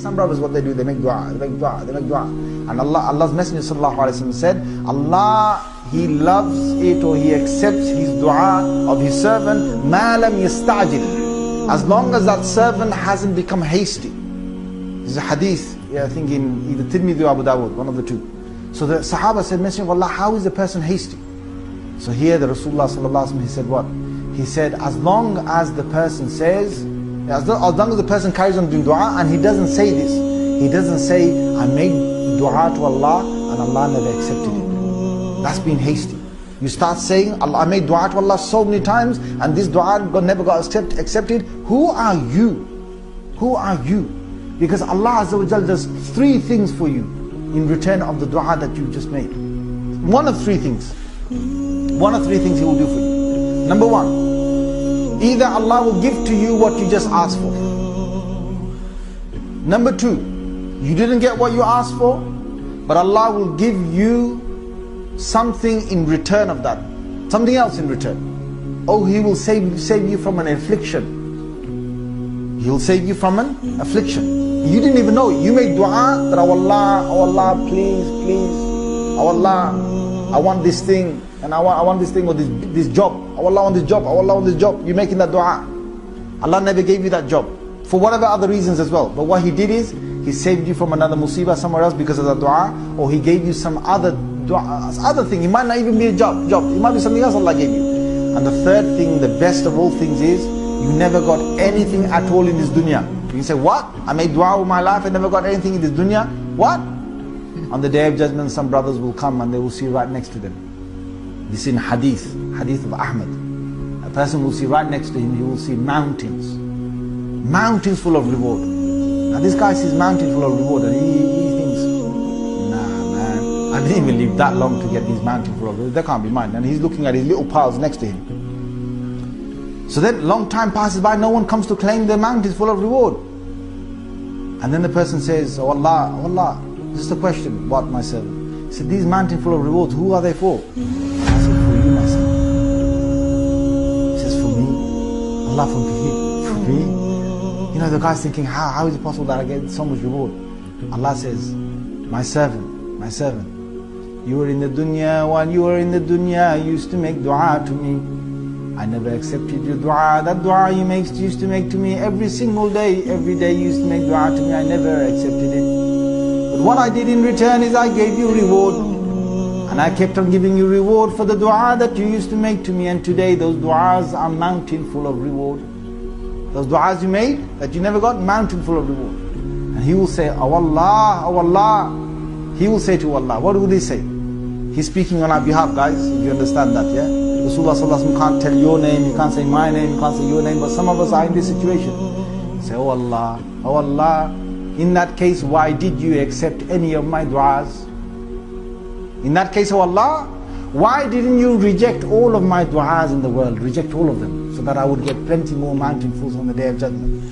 Some brothers, what they do, they make dua, they make dua, they make dua. And Allah's Messenger sallallahu alaihi wasallam said, Allah, He loves it, or He accepts his dua of his servant, ma lam yasta'jil, as long as that servant hasn't become hasty. There's a hadith, I think in either Tirmidhi or Abu Dawud, one of the two. So the Sahaba said, Messenger of Allah, how is the person hasty? So here the Rasulullah sallallahu alaihi wasallam, he said what? He said, as long as the person says, as long as the person carries on doing dua and he doesn't say this, he doesn't say, I made dua to Allah and Allah never accepted it. That's being hasty. You start saying, I made dua to Allah so many times and this dua never got accepted. Who are you? Who are you? Because Allah Azza wa Jal does three things for you in return of the dua that you just made. One of three things. One of three things He will do for you. Number one, either Allah will give to you what you just asked for. Number two, you didn't get what you asked for, but Allah will give you something in return of that. Something else in return. Oh, He will save you from an affliction. He will save you from an affliction. You didn't even know it. You made dua that, oh Allah, please, oh Allah, I want this thing, and I want this thing, or this job. Oh Allah, I want this job. Oh Allah, I want this job. You're making that dua. Allah never gave you that job, for whatever other reasons as well. But what He did is, He saved you from another musibah somewhere else because of that dua, or He gave you some other thing. It might not even be a job. It might be something else Allah gave you. And the third thing, the best of all things, is you never got anything at all in this dunya. You can say, what? I made dua all my life, I never got anything in this dunya? What? On the day of judgment, some brothers will come and they will see right next to them. This is in hadith of Ahmad. A person will see right next to him, he will see mountains full of reward. Now this guy sees mountains full of reward and he thinks, nah man, I didn't even live that long to get these mountains full of reward. That can't be mine. And he's looking at his little piles next to him. So then long time passes by, no one comes to claim their mountains full of reward. And then the person says, oh Allah, just a question. What, my servant? He said, these mountains full of rewards, who are they for? I said, for you, my son. He says, for me? Allah, for me? You know, the guy's thinking, how is it possible that I get so much reward? Allah says, my servant, you were in the dunya, while you were in the dunya, you used to make dua to me. I never accepted your dua. That dua you used to make to me every single day. Every day you used to make dua to me. I never accepted it. But what I did in return is I gave you reward. And I kept on giving you reward for the dua that you used to make to me. And today those duas are mountain full of reward. Those duas you made that you never got, mountain full of reward. And he will say, oh Allah. He will say to Allah, what will he say? He's speaking on our behalf, guys, if you understand that, yeah? Rasulullah sallallahu alaihi wasallam can't tell your name, you can't say my name, you can't say your name, but some of us are in this situation. Say, oh Allah, in that case, why did you accept any of my du'as? In that case, oh Allah, why didn't you reject all of my du'as in the world? Reject all of them, so that I would get plenty more mountainfuls on the day of judgment.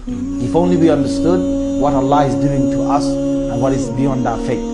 If only we understood what Allah is doing to us and what is beyond our fate.